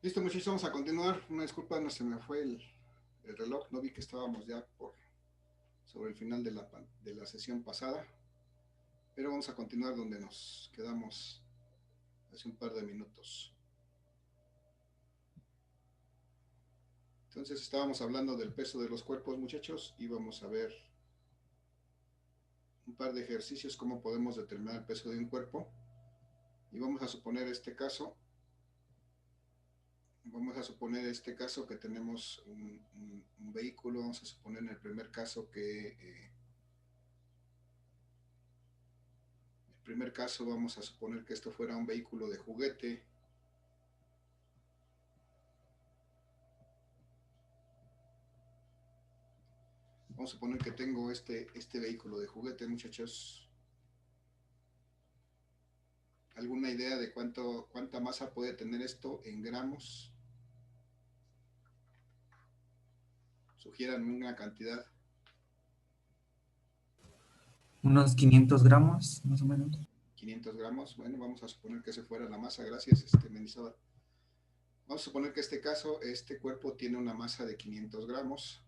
Listo, muchachos, vamos a continuar. Una disculpa, no se me fue el reloj. No vi que estábamos ya sobre el final de la sesión pasada. Pero vamos a continuar donde nos quedamos hace un par de minutos. Entonces estábamos hablando del peso de los cuerpos, muchachos, y vamos a ver un par de ejercicios, cómo podemos determinar el peso de un cuerpo. Y vamos a suponer que tenemos un vehículo. Vamos a suponer en el primer caso vamos a suponer que esto fuera un vehículo de juguete. Vamos a suponer que tengo este vehículo de juguete, muchachos. ¿Alguna idea de cuánta masa puede tener esto en gramos? Sugieran una cantidad. Unos 500 gramos, más o menos. 500 gramos. Bueno, vamos a suponer que esa fuera la masa. Gracias, Menizada. Vamos a suponer que este cuerpo tiene una masa de 500 gramos.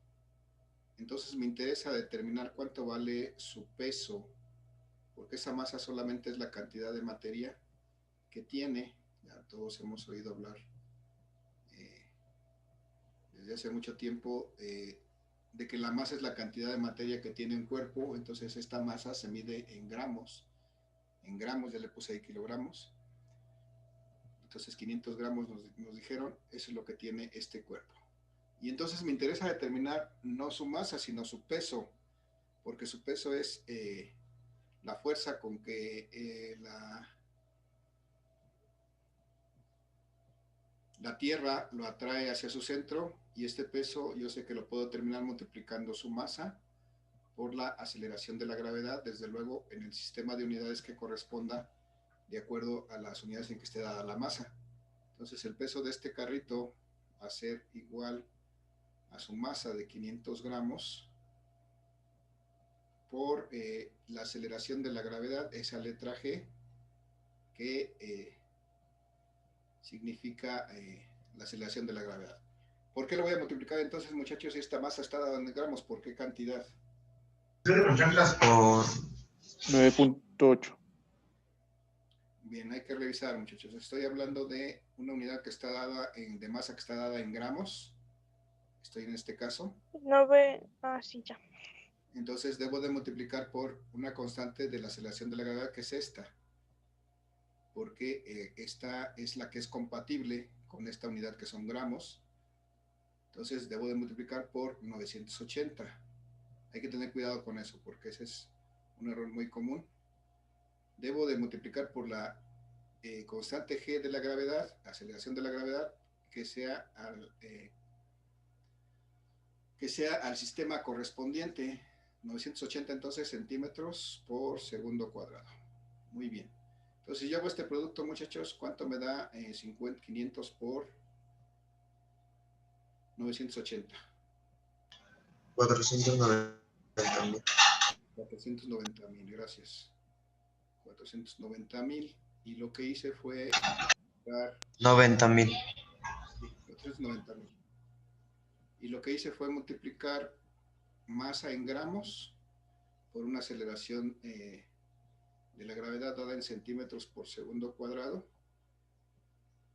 Entonces me interesa determinar cuánto vale su peso, porque esa masa solamente es la cantidad de materia que tiene. Ya todos hemos oído hablar desde hace mucho tiempo de que la masa es la cantidad de materia que tiene un cuerpo. Entonces esta masa se mide en gramos. En gramos, ya le puse ahí kilogramos. Entonces 500 gramos nos dijeron, eso es lo que tiene este cuerpo. Y entonces me interesa determinar no su masa, sino su peso, porque su peso es la fuerza con que la Tierra lo atrae hacia su centro, y este peso yo sé que lo puedo determinar multiplicando su masa por la aceleración de la gravedad, desde luego en el sistema de unidades que corresponda de acuerdo a las unidades en que esté dada la masa. Entonces el peso de este carrito va a ser igual a su masa de 500 gramos por la aceleración de la gravedad, esa letra G, que significa la aceleración de la gravedad. ¿Por qué lo voy a multiplicar entonces, muchachos, si esta masa está dada en gramos? ¿Por qué cantidad? Por 9.8. Bien, hay que revisar, muchachos. Estoy hablando de una unidad que está dada de masa que está dada en gramos. Estoy en este caso. Sí, ya. Entonces debo de multiplicar por una constante de la aceleración de la gravedad, que es esta, porque esta es la que es compatible con esta unidad que son gramos. Entonces debo de multiplicar por 980. Hay que tener cuidado con eso, porque ese es un error muy común. Debo de multiplicar por la constante G de la gravedad, aceleración de la gravedad, que sea al sistema correspondiente. 980 entonces centímetros por segundo cuadrado. Muy bien. Entonces, si yo hago este producto, muchachos, ¿cuánto me da 500 por 980? 490.000. 490,000, gracias. 490,000. Y lo que hice fue 90.000. sí, 490,000. Y lo que hice fue multiplicar masa en gramos por una aceleración de la gravedad dada en centímetros por segundo cuadrado.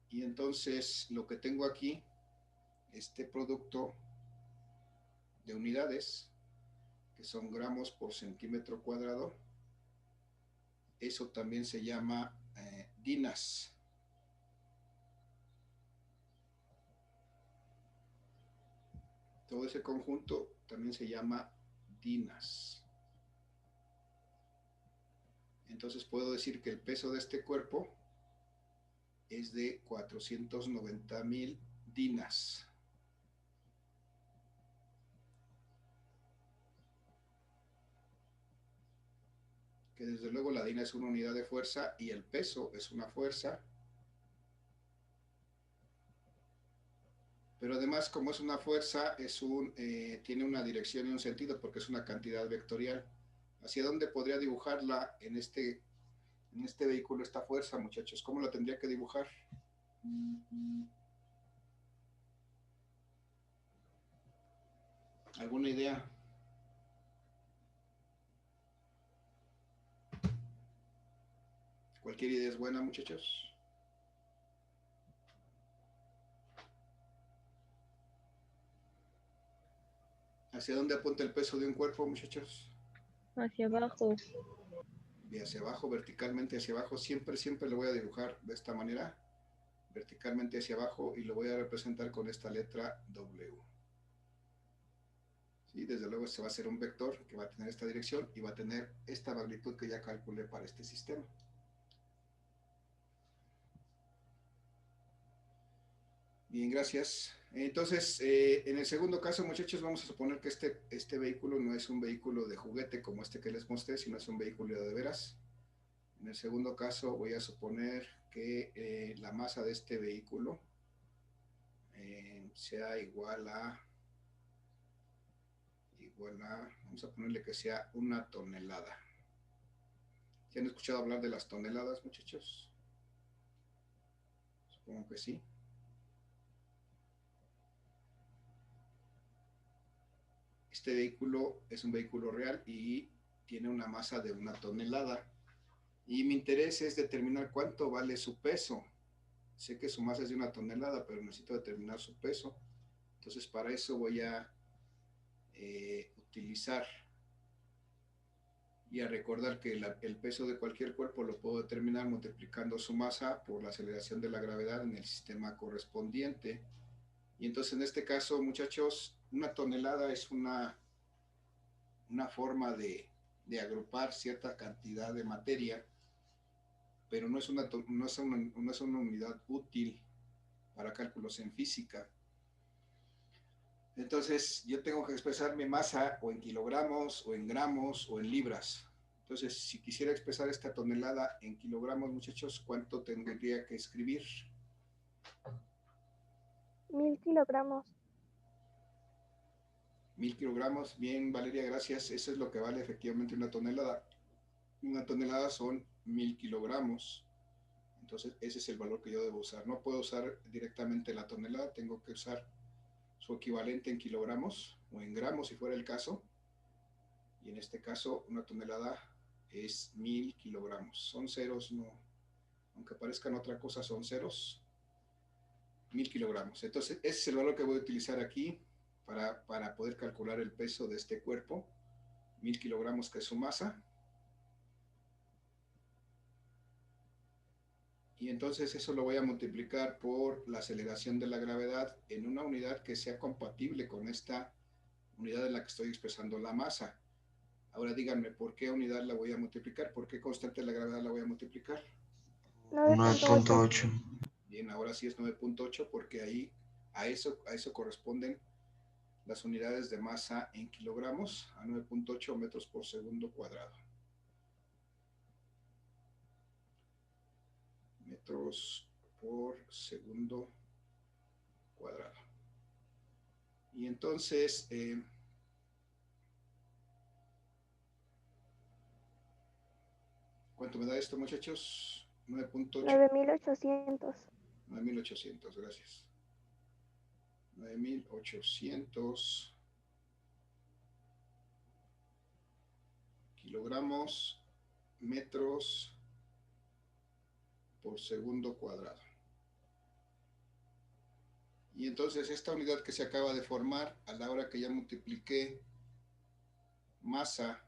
Y entonces lo que tengo aquí, este producto de unidades, que son gramos por centímetro cuadrado, eso también se llama dinas. Todo ese conjunto también se llama dinas. Entonces puedo decir que el peso de este cuerpo es de 490,000 dinas. Que desde luego la dina es una unidad de fuerza y el peso es una fuerza. Pero además, como es una fuerza, tiene una dirección y un sentido, porque es una cantidad vectorial. ¿Hacia dónde podría dibujarla en este vehículo, esta fuerza, muchachos? ¿Cómo la tendría que dibujar? ¿Alguna idea? ¿Cualquier idea es buena, muchachos? ¿Hacia dónde apunta el peso de un cuerpo, muchachos? Hacia abajo. Y hacia abajo, verticalmente hacia abajo. Siempre lo voy a dibujar de esta manera. Verticalmente hacia abajo y lo voy a representar con esta letra W. ¿Sí? Desde luego este va a ser un vector que va a tener esta dirección y va a tener esta magnitud que ya calculé para este sistema. Bien, gracias. Entonces, en el segundo caso, muchachos, vamos a suponer que este vehículo no es un vehículo de juguete como este que les mostré, sino es un vehículo de veras. En el segundo caso voy a suponer que la masa de este vehículo sea igual a, vamos a ponerle que sea 1 tonelada. ¿Se han escuchado hablar de las toneladas, muchachos? Supongo que sí. Este vehículo es un vehículo real y tiene una masa de 1 tonelada. Y mi interés es determinar cuánto vale su peso. Sé que su masa es de 1 tonelada, pero necesito determinar su peso. Entonces, para eso voy a utilizar y a recordar que el peso de cualquier cuerpo lo puedo determinar multiplicando su masa por la aceleración de la gravedad en el sistema correspondiente. Y entonces, en este caso, muchachos, 1 tonelada es una forma de agrupar cierta cantidad de materia, pero no es una unidad útil para cálculos en física. Entonces, yo tengo que expresar mi masa o en kilogramos, o en gramos, o en libras. Entonces, si quisiera expresar esta tonelada en kilogramos, muchachos, ¿cuánto tendría que escribir? 1000 kilogramos. 1000 kilogramos. Bien, Valeria, gracias. Eso es lo que vale efectivamente 1 tonelada. 1 tonelada son 1000 kilogramos. Entonces, ese es el valor que yo debo usar. No puedo usar directamente la tonelada, tengo que usar su equivalente en kilogramos o en gramos si fuera el caso. Y en este caso, 1 tonelada es 1000 kilogramos. Son ceros, no, aunque parezcan otra cosa, son ceros. 1000 kilogramos. Entonces, ese es el valor que voy a utilizar aquí para poder calcular el peso de este cuerpo. 1000 kilogramos, que es su masa. Y entonces eso lo voy a multiplicar por la aceleración de la gravedad en una unidad que sea compatible con esta unidad en la que estoy expresando la masa. Ahora díganme, ¿por qué unidad la voy a multiplicar? ¿Por qué constante de la gravedad la voy a multiplicar? 9.8. Bien, ahora sí es 9.8 porque ahí a eso corresponden las unidades de masa en kilogramos, a 9.8 metros por segundo cuadrado. Metros por segundo cuadrado. Y entonces, ¿cuánto me da esto, muchachos? 9.8. 9800. 9800, gracias. 9800 kilogramos metros por segundo cuadrado. Y entonces esta unidad que se acaba de formar, a la hora que ya multipliqué masa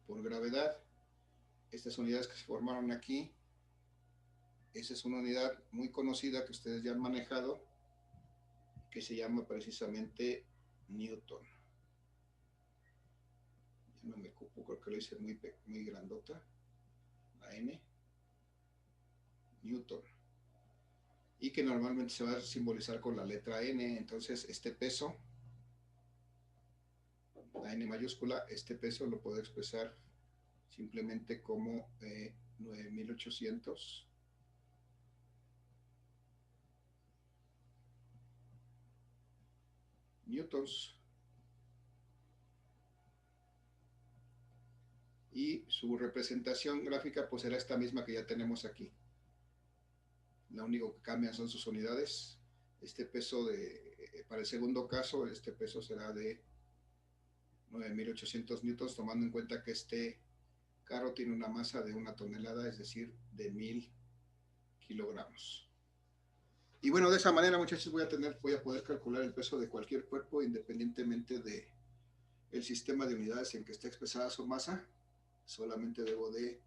por gravedad, estas unidades que se formaron aquí, esa es una unidad muy conocida que ustedes ya han manejado, que se llama precisamente Newton. Ya no me ocupo, creo que lo hice muy grandota, la N, Newton. Y que normalmente se va a simbolizar con la letra N. Entonces este peso, la N mayúscula, este peso lo puedo expresar simplemente como 9800 newtons. Y su representación gráfica pues será esta misma que ya tenemos aquí. Lo único que cambian son sus unidades. Este peso para el segundo caso, este peso será de 9.800 newtons, tomando en cuenta que este carro tiene una masa de 1 tonelada, es decir, de 1.000 kilogramos. Y bueno, de esa manera, muchachos, voy a poder calcular el peso de cualquier cuerpo independientemente de el sistema de unidades en que esté expresada su masa. Solamente debo de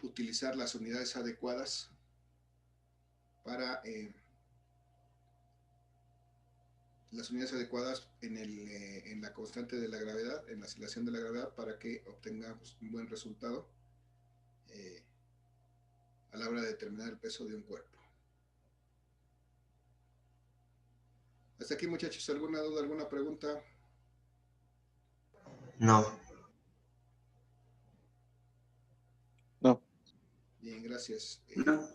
utilizar las unidades adecuadas para en la constante de la gravedad, en la aceleración de la gravedad, para que obtengamos un buen resultado a la hora de determinar el peso de un cuerpo. Hasta aquí, muchachos, ¿alguna duda, alguna pregunta? No. No. Bien, gracias. No.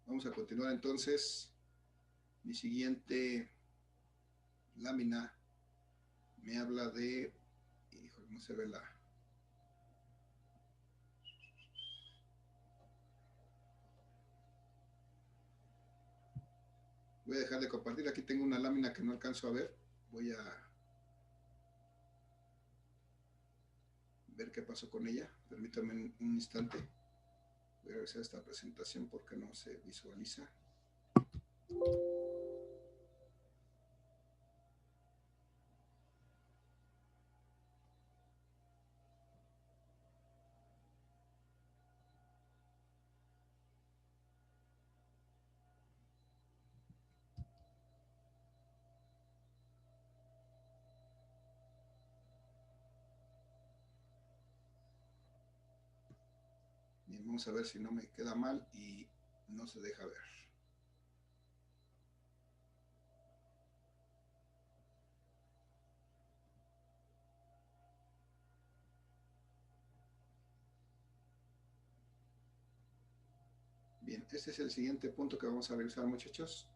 Vamos a continuar entonces. Mi siguiente lámina me habla de... Híjole, no se ve la... Voy a dejar de compartir. Aquí tengo una lámina que no alcanzo a ver. Voy a ver qué pasó con ella. Permítanme un instante. Voy a revisar esta presentación porque no se visualiza. Bien, vamos a ver si no me queda mal y no se deja ver. Bien, este es el siguiente punto que vamos a revisar, muchachos.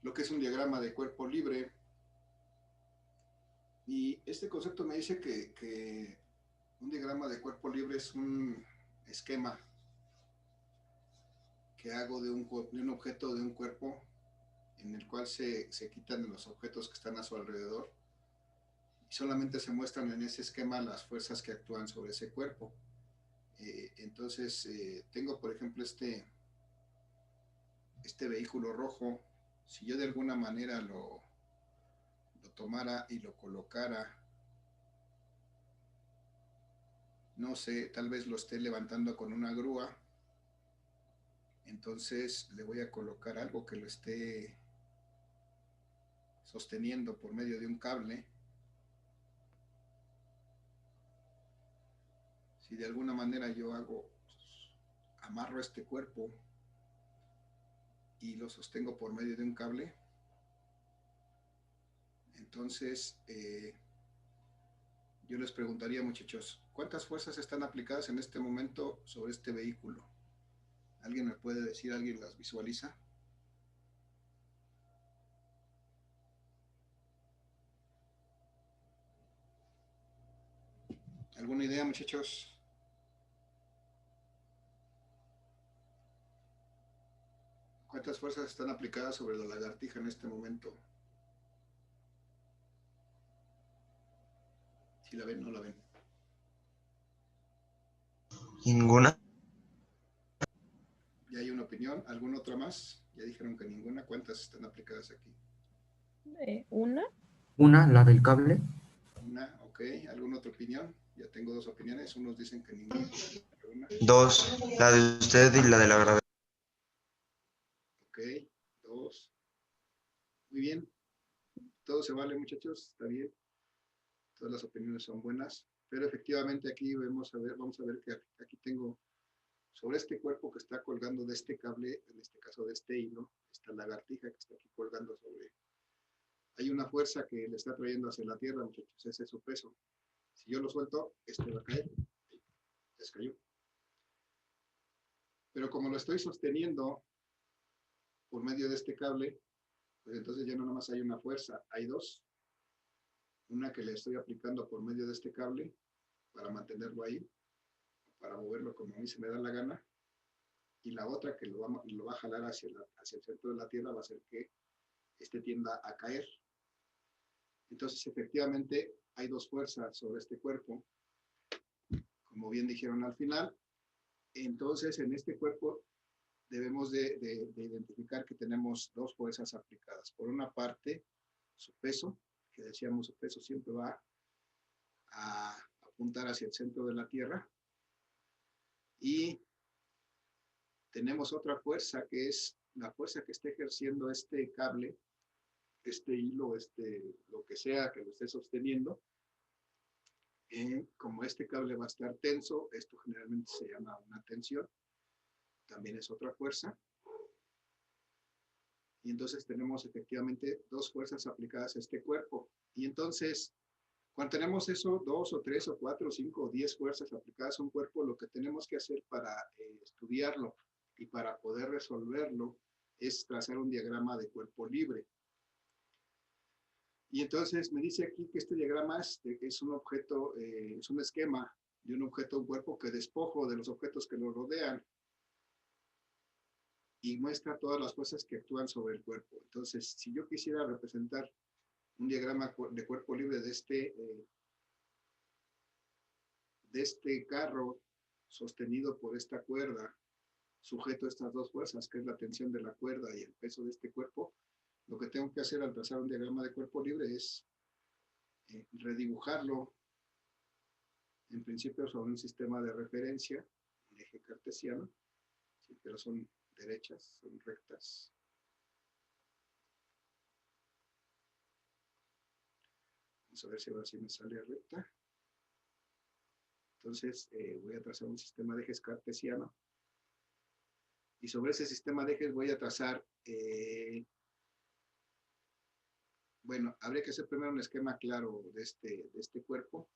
Lo que es un diagrama de cuerpo libre. Y este concepto me dice que un diagrama de cuerpo libre es un esquema que hago de un objeto, de un cuerpo, en el cual se quitan los objetos que están a su alrededor y solamente se muestran en ese esquema las fuerzas que actúan sobre ese cuerpo. Entonces, tengo, por ejemplo, este vehículo rojo. Si yo de alguna manera lo tomara y lo colocara, no sé, tal vez lo esté levantando con una grúa, entonces le voy a colocar algo que lo esté sosteniendo por medio de un cable. Si de alguna manera yo amarro este cuerpo y lo sostengo por medio de un cable, entonces yo les preguntaría, muchachos, ¿cuántas fuerzas están aplicadas en este momento sobre este vehículo? ¿Alguien me puede decir? ¿Alguien las visualiza? ¿Alguna idea, muchachos? ¿Cuántas fuerzas están aplicadas sobre la lagartija en este momento? ¿Si la ven o no la ven? Ninguna. ¿Ya hay una opinión? ¿Alguna otra más? Ya dijeron que ninguna. ¿Cuántas están aplicadas aquí? ¿Una? Una, la del cable. Una, ok. ¿Alguna otra opinión? Ya tengo dos opiniones. Unos dicen que ninguna. Una. Dos, la de usted y la de la gravedad. Ok, dos. Muy bien. Todo se vale, muchachos. Está bien. Todas las opiniones son buenas. Pero efectivamente aquí vamos a ver que aquí tengo sobre este cuerpo que está colgando de este cable, en este caso de este hilo, esta lagartija que está aquí colgando sobre. Hay una fuerza que le está trayendo hacia la tierra, muchachos. Ese es su peso. Si yo lo suelto, este va a caer. Ya se cayó. Pero como lo estoy sosteniendo por medio de este cable, pues entonces ya no nada más hay una fuerza, hay dos. Una que le estoy aplicando por medio de este cable para mantenerlo ahí, para moverlo como a mí se me da la gana. y la otra que lo va a jalar hacia el centro de la Tierra va a hacer que este tienda a caer. Entonces, efectivamente, hay dos fuerzas sobre este cuerpo, como bien dijeron al final. Entonces, en este cuerpo debemos de identificar que tenemos dos fuerzas aplicadas. Por una parte, su peso, que decíamos su peso siempre va a apuntar hacia el centro de la Tierra. Y tenemos otra fuerza, que es la fuerza que está ejerciendo este cable, este hilo, lo que sea que lo esté sosteniendo. Como este cable va a estar tenso, esto generalmente se llama una tensión, también es otra fuerza. Y entonces tenemos efectivamente dos fuerzas aplicadas a este cuerpo. Y entonces, cuando tenemos eso, 2 o 3 o 4 o 5 o 10 fuerzas aplicadas a un cuerpo, lo que tenemos que hacer para estudiarlo y para poder resolverlo es trazar un diagrama de cuerpo libre. Y entonces me dice aquí que este diagrama es un objeto, es un esquema de un objeto, un cuerpo que despojo de los objetos que lo rodean y muestra todas las fuerzas que actúan sobre el cuerpo. Entonces, si yo quisiera representar un diagrama de cuerpo libre de este carro sostenido por esta cuerda, sujeto a estas dos fuerzas, que es la tensión de la cuerda y el peso de este cuerpo, lo que tengo que hacer al trazar un diagrama de cuerpo libre es redibujarlo, en principio sobre un sistema de referencia, un eje cartesiano, sí, pero son derechas, son rectas. Vamos a ver si ahora sí me sale recta. Entonces voy a trazar un sistema de ejes cartesiano. Y sobre ese sistema de ejes voy a trazar, bueno, habría que hacer primero un esquema claro de este cuerpo.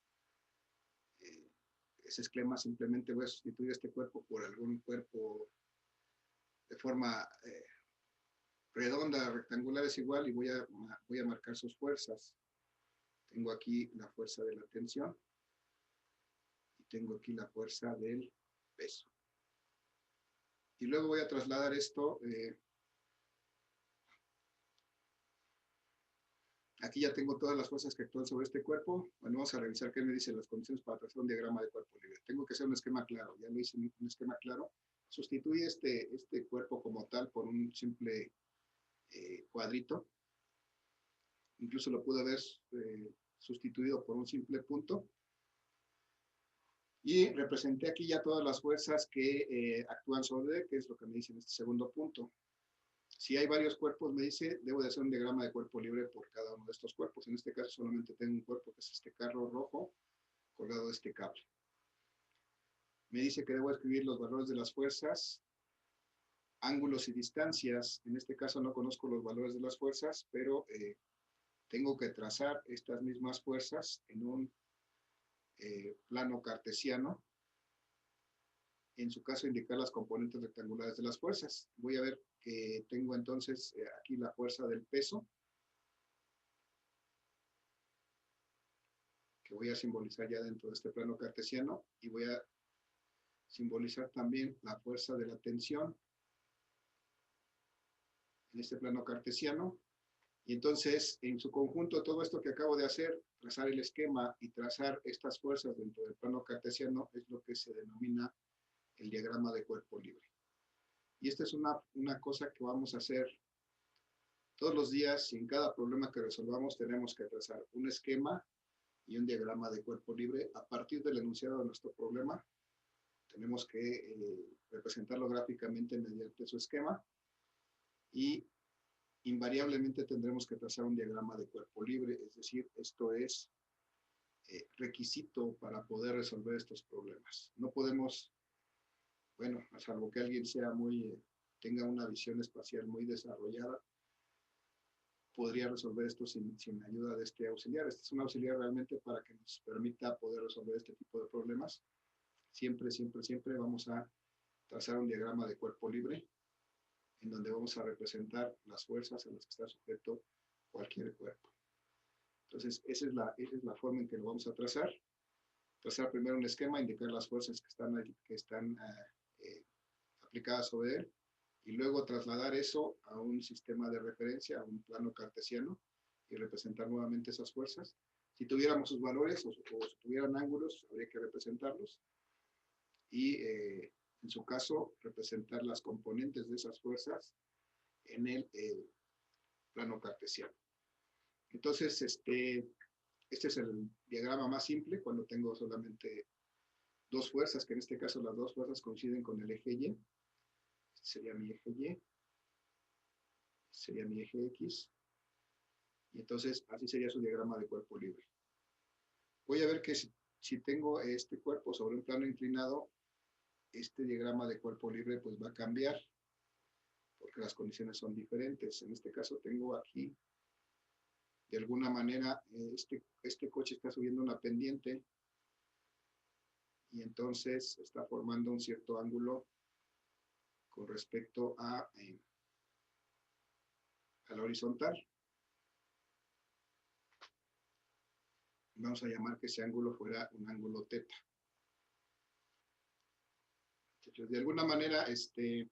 Ese esquema simplemente voy a sustituir este cuerpo por algún cuerpo de forma redonda, rectangular es igual, y voy a marcar sus fuerzas. Tengo aquí la fuerza de la tensión y tengo aquí la fuerza del peso. Y luego voy a trasladar esto. Aquí ya tengo todas las fuerzas que actúan sobre este cuerpo. Bueno, vamos a revisar qué me dicen las condiciones para trazar un diagrama de cuerpo libre. Tengo que hacer un esquema claro. Ya lo hice un esquema claro. Sustituye este cuerpo como tal por un simple cuadrito. Incluso lo pude haber sustituido por un simple punto. Y representé aquí ya todas las fuerzas que actúan sobre él, que es lo que me dice en este segundo punto. Si hay varios cuerpos, me dice, debo de hacer un diagrama de cuerpo libre por cada uno de estos cuerpos. En este caso solamente tengo un cuerpo, que es este carro rojo, colgado de este cable. Me dice que debo escribir los valores de las fuerzas, ángulos y distancias. En este caso no conozco los valores de las fuerzas, pero tengo que trazar estas mismas fuerzas en un plano cartesiano. En su caso, indicar las componentes rectangulares de las fuerzas. Voy a ver que tengo entonces aquí la fuerza del peso, que voy a simbolizar ya dentro de este plano cartesiano, y voy a simbolizar también la fuerza de la tensión en este plano cartesiano. Y entonces, en su conjunto, todo esto que acabo de hacer, trazar el esquema y trazar estas fuerzas dentro del plano cartesiano, es lo que se denomina el diagrama de cuerpo libre. Y esta es una cosa que vamos a hacer todos los días, y en cada problema que resolvamos tenemos que trazar un esquema y un diagrama de cuerpo libre. A partir del enunciado de nuestro problema, tenemos que representarlo gráficamente mediante su esquema, y invariablemente tendremos que trazar un diagrama de cuerpo libre, es decir, esto es requisito para poder resolver estos problemas. No podemos, bueno, a salvo que alguien sea tenga una visión espacial muy desarrollada, podría resolver esto sin ayuda de este auxiliar. Este es un auxiliar realmente para que nos permita poder resolver este tipo de problemas. Siempre, siempre, siempre vamos a trazar un diagrama de cuerpo libre, en donde vamos a representar las fuerzas a las que está sujeto cualquier cuerpo. Entonces, esa es la forma en que lo vamos a trazar. Trazar primero un esquema, indicar las fuerzas que están aplicada sobre él, y luego trasladar eso a un sistema de referencia, a un plano cartesiano, y representar nuevamente esas fuerzas. Si tuviéramos sus valores o si tuvieran ángulos, habría que representarlos, y en su caso, representar las componentes de esas fuerzas en el plano cartesiano. Entonces, este es el diagrama más simple cuando tengo solamente dos fuerzas, que en este caso las dos fuerzas coinciden con el eje Y. Este sería mi eje Y, este sería mi eje X, y entonces así sería su diagrama de cuerpo libre. Voy a ver que si tengo este cuerpo sobre un plano inclinado, este diagrama de cuerpo libre pues va a cambiar, porque las condiciones son diferentes. En este caso tengo aquí, de alguna manera, este coche está subiendo una pendiente, y entonces está formando un cierto ángulo con respecto a la horizontal. Vamos a llamar que ese ángulo fuera un ángulo teta. Entonces, de alguna manera, este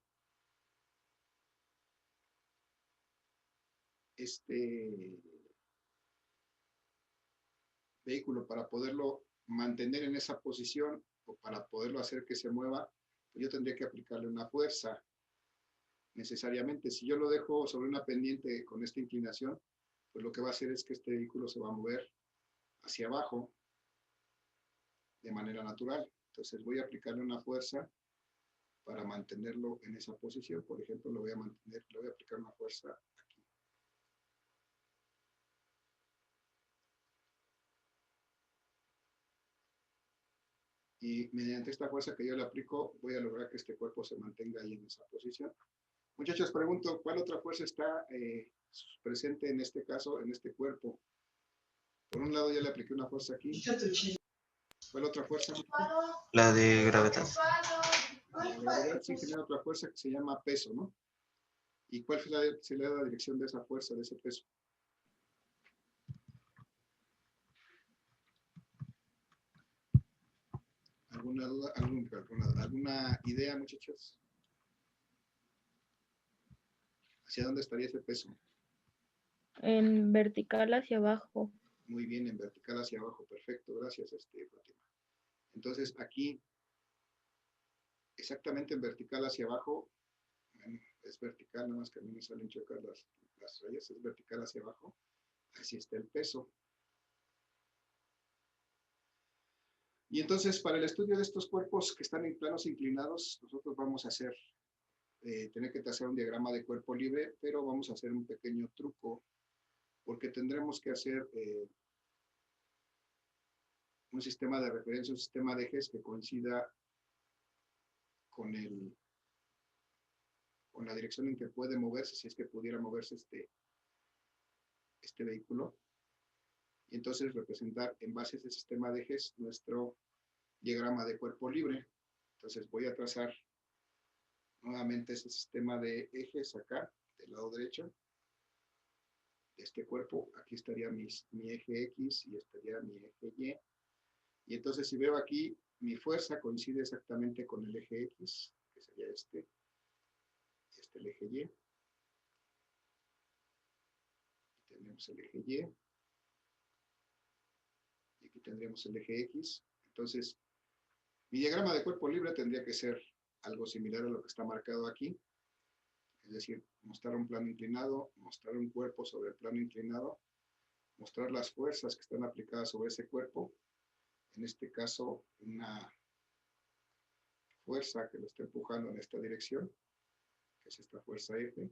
vehículo, para poderlo mantener en esa posición o para poderlo hacer que se mueva, pues yo tendría que aplicarle una fuerza necesariamente. Si yo lo dejo sobre una pendiente con esta inclinación, pues lo que va a hacer es que este vehículo se va a mover hacia abajo de manera natural. Entonces voy a aplicarle una fuerza para mantenerlo en esa posición. Por ejemplo, le voy a aplicar una fuerza aquí. Y mediante esta fuerza que yo le aplico, voy a lograr que este cuerpo se mantenga ahí en esa posición. Muchachos, pregunto, ¿cuál otra fuerza está presente en este caso, en este cuerpo? Por un lado ya le apliqué una fuerza aquí. ¿Cuál otra fuerza? La de gravedad. La gravedad sí genera otra fuerza que se llama peso, ¿no? ¿Y cuál sería la dirección de esa fuerza, de ese peso? ¿Alguna duda? ¿Alguna idea, muchachos? ¿Hacia dónde estaría ese peso? En vertical hacia abajo. Muy bien, en vertical hacia abajo. Perfecto, gracias, Fátima. Entonces, aquí, exactamente en vertical hacia abajo, bueno, es vertical, nada más que a mí me salen chocas las rayas, es vertical hacia abajo. Así está el peso. Y entonces, para el estudio de estos cuerpos que están en planos inclinados, nosotros vamos a tener que trazar un diagrama de cuerpo libre, pero vamos a hacer un pequeño truco, porque tendremos que hacer un sistema de referencia, un sistema de ejes que coincida con la dirección en que puede moverse, si es que pudiera moverse este vehículo, y entonces representar en base a ese sistema de ejes nuestro diagrama de cuerpo libre. Entonces voy a trazar nuevamente ese sistema de ejes acá, del lado derecho, de este cuerpo. Aquí estaría mi eje X y estaría mi eje Y. Y entonces si veo aquí, mi fuerza coincide exactamente con el eje X, que sería el eje Y. Aquí tenemos el eje Y. Y aquí tendríamos el eje X. Entonces, mi diagrama de cuerpo libre tendría que ser algo similar a lo que está marcado aquí. Es decir, mostrar un plano inclinado, mostrar un cuerpo sobre el plano inclinado, mostrar las fuerzas que están aplicadas sobre ese cuerpo. En este caso, una fuerza que lo está empujando en esta dirección, que es esta fuerza F,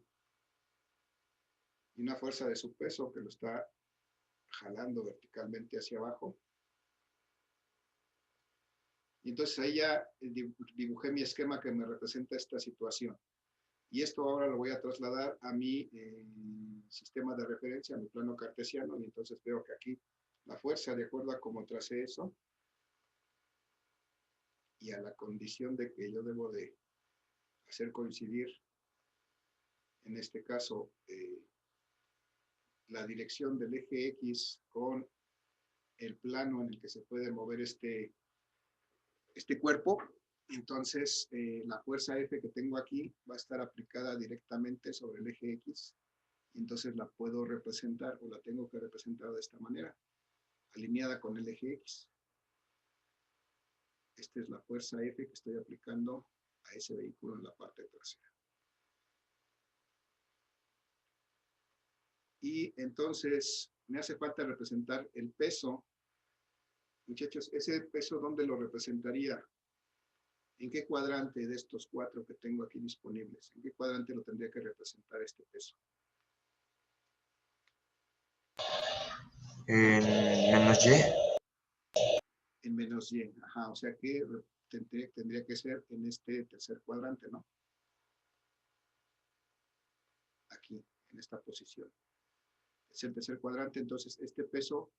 y una fuerza de su peso que lo está jalando verticalmente hacia abajo. Y entonces ahí ya dibujé mi esquema que me representa esta situación. Y esto ahora lo voy a trasladar a mi sistema de referencia, a mi plano cartesiano, y entonces veo que aquí la fuerza, de acuerdo a cómo tracé eso, y a la condición de que yo debo de hacer coincidir, en este caso, la dirección del eje X con el plano en el que se puede mover este cuerpo, Entonces, la fuerza F que tengo aquí va a estar aplicada directamente sobre el eje X. Y entonces la puedo representar o la tengo que representar de esta manera, alineada con el eje X. Esta es la fuerza F que estoy aplicando a ese vehículo en la parte trasera. Y entonces me hace falta representar el peso. Muchachos, ¿ese peso dónde lo representaría? ¿En qué cuadrante de estos 4 que tengo aquí disponibles? ¿En qué cuadrante lo tendría que representar este peso? En menos Y. En menos Y. Ajá, o sea que tendría que ser en este tercer cuadrante, ¿no? Aquí, en esta posición. Es el tercer cuadrante, entonces este peso,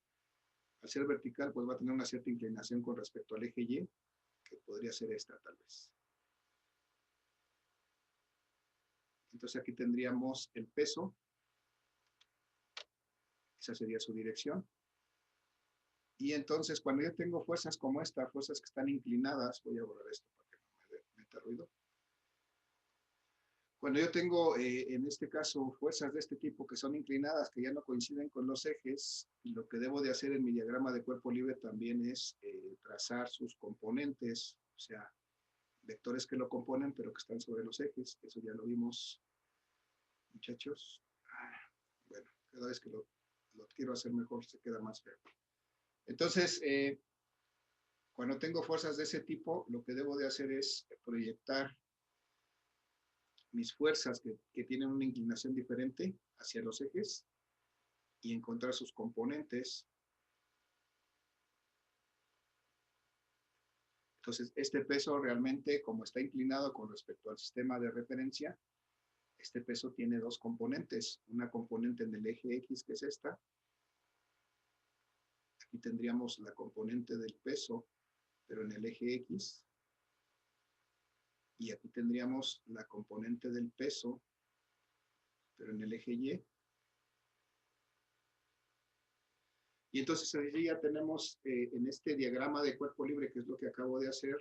al ser vertical, pues va a tener una cierta inclinación con respecto al eje Y, que podría ser esta tal vez. Entonces aquí tendríamos el peso, esa sería su dirección. Y entonces cuando yo tengo fuerzas como esta, fuerzas que están inclinadas, voy a borrar esto para que no me meta ruido. Cuando yo tengo, en este caso, fuerzas de este tipo que son inclinadas, que ya no coinciden con los ejes, y lo que debo de hacer en mi diagrama de cuerpo libre también es trazar sus componentes, o sea, vectores que lo componen, pero que están sobre los ejes. Eso ya lo vimos, muchachos. Bueno, cada vez que lo quiero hacer mejor, se queda más feo. Entonces, cuando tengo fuerzas de ese tipo, lo que debo de hacer es proyectar mis fuerzas que tienen una inclinación diferente hacia los ejes y encontrar sus componentes. Entonces, este peso realmente, como está inclinado con respecto al sistema de referencia, este peso tiene 2 componentes. Una componente en el eje X, que es esta. Aquí tendríamos la componente del peso, pero en el eje X. Y aquí tendríamos la componente del peso, pero en el eje Y. Y entonces allí ya tenemos en este diagrama de cuerpo libre, que es lo que acabo de hacer,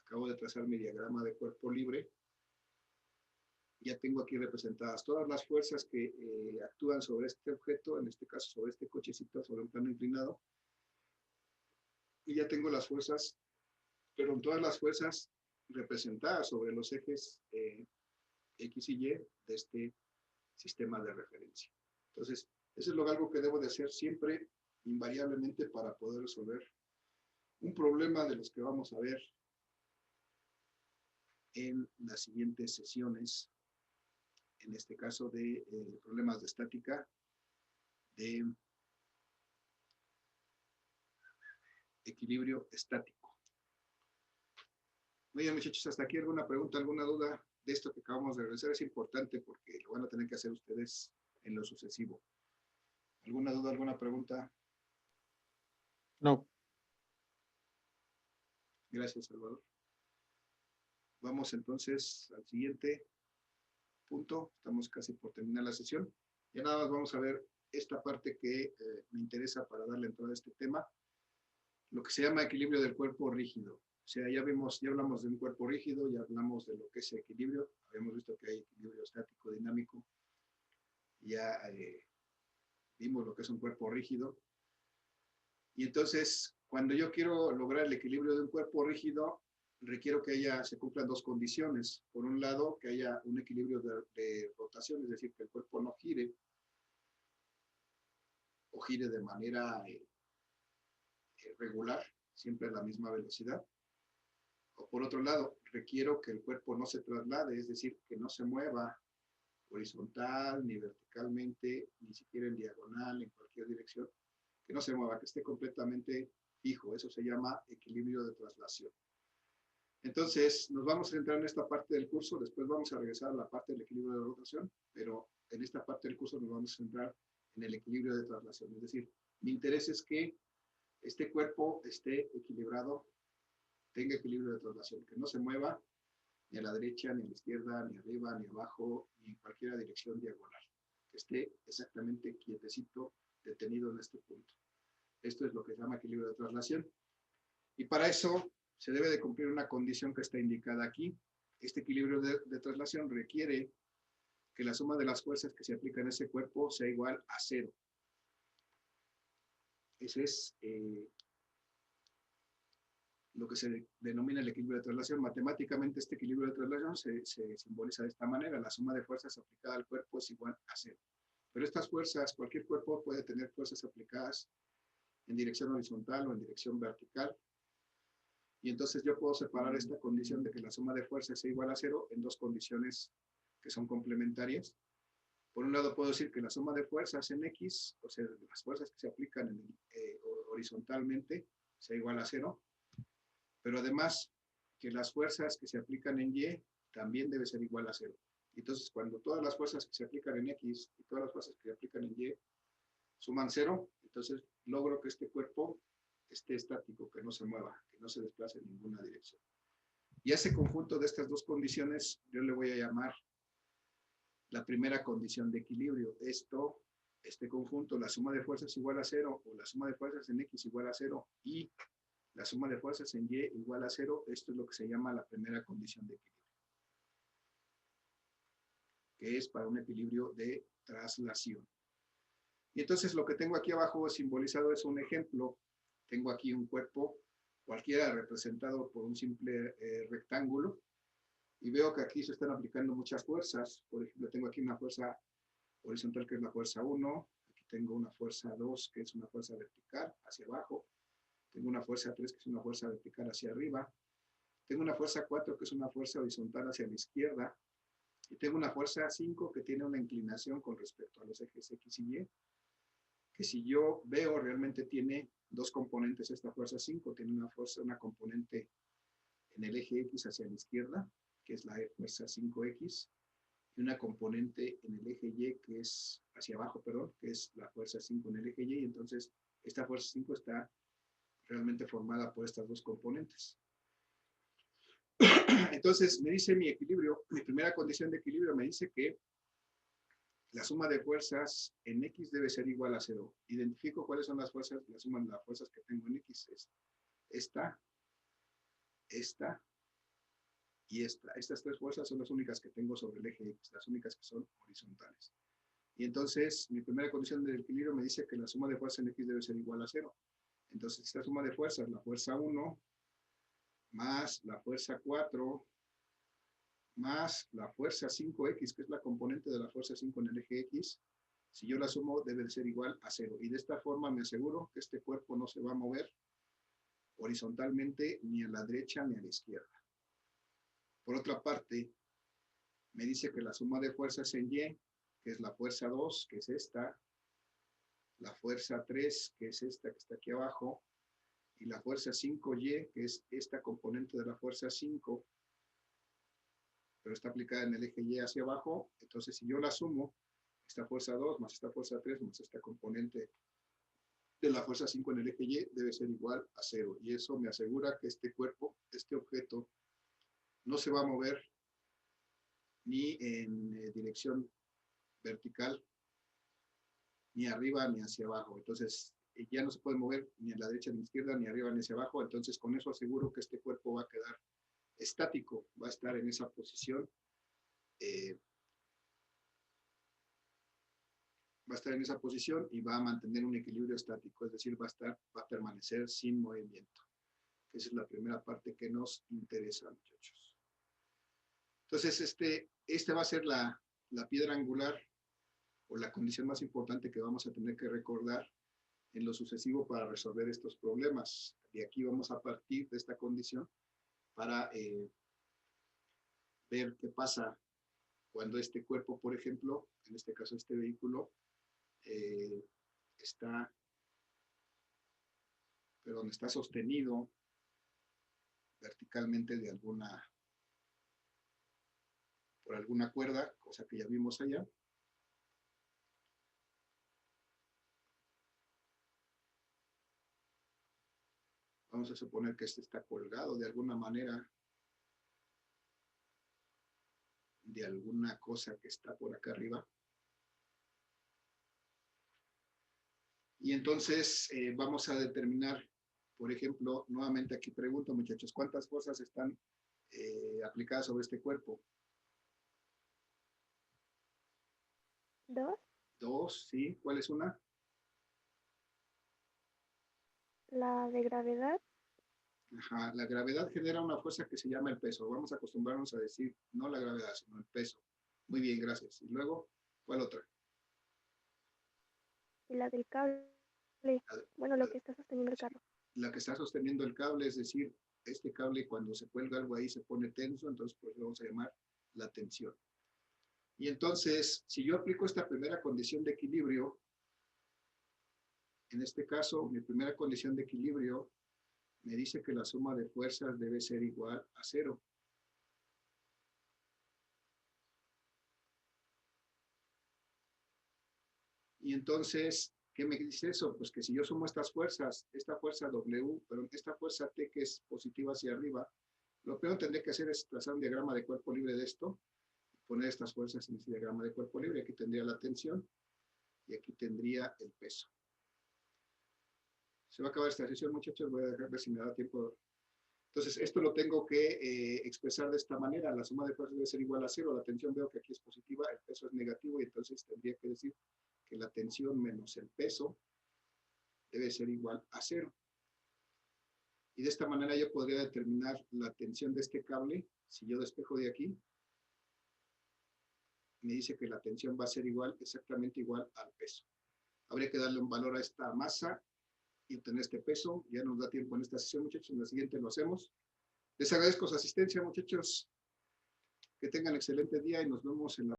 acabo de trazar mi diagrama de cuerpo libre, ya tengo aquí representadas todas las fuerzas que actúan sobre este objeto, en este caso sobre este cochecito, sobre un plano inclinado, y ya tengo las fuerzas, pero todas las fuerzas representadas sobre los ejes X y Y de este sistema de referencia. Entonces, eso es algo que debo de hacer siempre, invariablemente, para poder resolver un problema de los que vamos a ver en las siguientes sesiones, en este caso de problemas de estática, de equilibrio estático. Muy bien, muchachos, hasta aquí alguna pregunta, alguna duda de esto que acabamos de realizar. Es importante porque lo van a tener que hacer ustedes en lo sucesivo. ¿Alguna duda, alguna pregunta? No. Gracias, Salvador. Vamos entonces al siguiente punto. Estamos casi por terminar la sesión. Ya nada más vamos a ver esta parte que me interesa para darle entrada a este tema, lo que se llama equilibrio del cuerpo rígido. O sea, ya hablamos de un cuerpo rígido, ya hablamos de lo que es equilibrio, habíamos visto que hay equilibrio estático, dinámico, ya vimos lo que es un cuerpo rígido. Y entonces, cuando yo quiero lograr el equilibrio de un cuerpo rígido, requiero que se cumplan 2 condiciones. Por un lado, que haya un equilibrio de rotación, es decir, que el cuerpo no gire o gire de manera regular, siempre a la misma velocidad. O por otro lado, requiero que el cuerpo no se traslade, es decir, que no se mueva horizontal, ni verticalmente, ni siquiera en diagonal, en cualquier dirección, que no se mueva, que esté completamente fijo. Eso se llama equilibrio de traslación. Entonces, nos vamos a centrar en esta parte del curso, después vamos a regresar a la parte del equilibrio de rotación, pero en esta parte del curso nos vamos a centrar en el equilibrio de traslación. Es decir, mi interés es que este cuerpo esté equilibrado, tenga equilibrio de traslación, que no se mueva ni a la derecha, ni a la izquierda, ni arriba, ni abajo, ni en cualquier dirección diagonal, que esté exactamente quietecito, detenido en este punto. Esto es lo que se llama equilibrio de traslación. Y para eso se debe de cumplir una condición que está indicada aquí. Este equilibrio de traslación requiere que la suma de las fuerzas que se aplican a ese cuerpo sea igual a 0. Ese es lo que se denomina el equilibrio de traslación. Matemáticamente este equilibrio de traslación se simboliza de esta manera. La suma de fuerzas aplicada al cuerpo es igual a 0. Pero estas fuerzas, cualquier cuerpo puede tener fuerzas aplicadas en dirección horizontal o en dirección vertical. Y entonces yo puedo separar esta condición de que la suma de fuerzas sea igual a 0 en dos condiciones que son complementarias. Por un lado puedo decir que la suma de fuerzas en X, o sea, las fuerzas que se aplican horizontalmente, sea igual a 0. Pero además que las fuerzas que se aplican en Y también debe ser igual a 0. Entonces, cuando todas las fuerzas que se aplican en X y todas las fuerzas que se aplican en Y suman 0, entonces logro que este cuerpo esté estático, que no se mueva, que no se desplace en ninguna dirección. Y a ese conjunto de estas dos condiciones yo le voy a llamar la primera condición de equilibrio. Este conjunto, la suma de fuerzas igual a 0 o la suma de fuerzas en X igual a 0 y la suma de fuerzas en Y igual a 0, esto es lo que se llama la primera condición de equilibrio, que es para un equilibrio de traslación. Y entonces lo que tengo aquí abajo simbolizado es un ejemplo. Tengo aquí un cuerpo, cualquiera representado por un simple rectángulo, y veo que aquí se están aplicando muchas fuerzas. Por ejemplo, tengo aquí una fuerza horizontal que es la fuerza 1, aquí tengo una fuerza 2 que es una fuerza vertical hacia abajo, tengo una fuerza 3 que es una fuerza vertical hacia arriba, tengo una fuerza 4 que es una fuerza horizontal hacia la izquierda, y tengo una fuerza 5 que tiene una inclinación con respecto a los ejes X y Y, que si yo veo realmente tiene dos componentes esta fuerza 5, tiene una componente en el eje X hacia la izquierda, que es la fuerza 5X, y una componente en el eje Y, que es hacia abajo, perdón, que es la fuerza 5 en el eje Y, y entonces esta fuerza 5 está realmente formada por estas dos componentes. Entonces me dice mi equilibrio, mi primera condición de equilibrio me dice que la suma de fuerzas en X debe ser igual a 0. Identifico cuáles son las fuerzas, la suma de las fuerzas que tengo en X es esta y esta. Estas tres fuerzas son las únicas que tengo sobre el eje X, las únicas que son horizontales. Y entonces mi primera condición del equilibrio me dice que la suma de fuerzas en X debe ser igual a 0. Entonces esta suma de fuerzas, la fuerza 1 más la fuerza 4 más la fuerza 5X, que es la componente de la fuerza 5 en el eje X, si yo la sumo debe de ser igual a 0. Y de esta forma me aseguro que este cuerpo no se va a mover horizontalmente ni a la derecha ni a la izquierda. Por otra parte, me dice que la suma de fuerzas en Y, que es la fuerza 2, que es esta, la fuerza 3, que es esta que está aquí abajo, y la fuerza 5Y, que es esta componente de la fuerza 5, pero está aplicada en el eje Y hacia abajo. Entonces, si yo la sumo, esta fuerza 2 más esta fuerza 3 más esta componente de la fuerza 5 en el eje Y debe ser igual a 0. Y eso me asegura que este cuerpo, este objeto, no se va a mover ni en dirección vertical, ni arriba ni hacia abajo. Entonces, ya no se puede mover ni a la derecha ni a la izquierda, ni arriba ni hacia abajo. Entonces, con eso aseguro que este cuerpo va a quedar estático, va a estar en esa posición. Va a estar en esa posición y va a mantener un equilibrio estático, es decir, va a permanecer sin movimiento. Esa es la primera parte que nos interesa, muchachos. Entonces, este va a ser la piedra angular o la condición más importante que vamos a tener que recordar en lo sucesivo para resolver estos problemas. De aquí vamos a partir de esta condición para ver qué pasa cuando este cuerpo, por ejemplo, en este caso este vehículo, está sostenido verticalmente por alguna cuerda, cosa que ya vimos allá. Vamos a suponer que este está colgado de alguna manera de alguna cosa que está por acá arriba. Y entonces vamos a determinar por ejemplo, nuevamente aquí pregunto, muchachos, ¿cuántas fuerzas están aplicadas sobre este cuerpo? 2. 2, ¿sí? ¿Cuál es una? La de gravedad. Ajá, la gravedad genera una fuerza que se llama el peso. Vamos a acostumbrarnos a decir no la gravedad, sino el peso. Muy bien, gracias. Y luego, ¿cuál otra? Y la del cable. Bueno, lo que está sosteniendo el carro. La que está sosteniendo el cable, es decir, este cable cuando se cuelga algo ahí se pone tenso, entonces pues lo vamos a llamar la tensión. Y entonces, si yo aplico esta primera condición de equilibrio, en este caso, mi primera condición de equilibrio me dice que la suma de fuerzas debe ser igual a 0. Y entonces, ¿qué me dice eso? Pues que si yo sumo estas fuerzas, esta fuerza W, pero esta fuerza T que es positiva hacia arriba, lo primero que tendré que hacer es trazar un diagrama de cuerpo libre de esto, poner estas fuerzas en este diagrama de cuerpo libre. Aquí tendría la tensión y aquí tendría el peso. Se va a acabar esta sesión, muchachos, voy a dejar ver si me da tiempo. Entonces, esto lo tengo que expresar de esta manera. La suma de fuerzas debe ser igual a 0. La tensión veo que aquí es positiva, el peso es negativo, y entonces tendría que decir que la tensión menos el peso debe ser igual a 0. Y de esta manera yo podría determinar la tensión de este cable. Si yo despejo de aquí, me dice que la tensión va a ser igual, exactamente igual al peso. Habría que darle un valor a esta masa y obtener este peso. Ya nos da tiempo en esta sesión, muchachos. En la siguiente lo hacemos. Les agradezco su asistencia, muchachos. Que tengan excelente día y nos vemos en la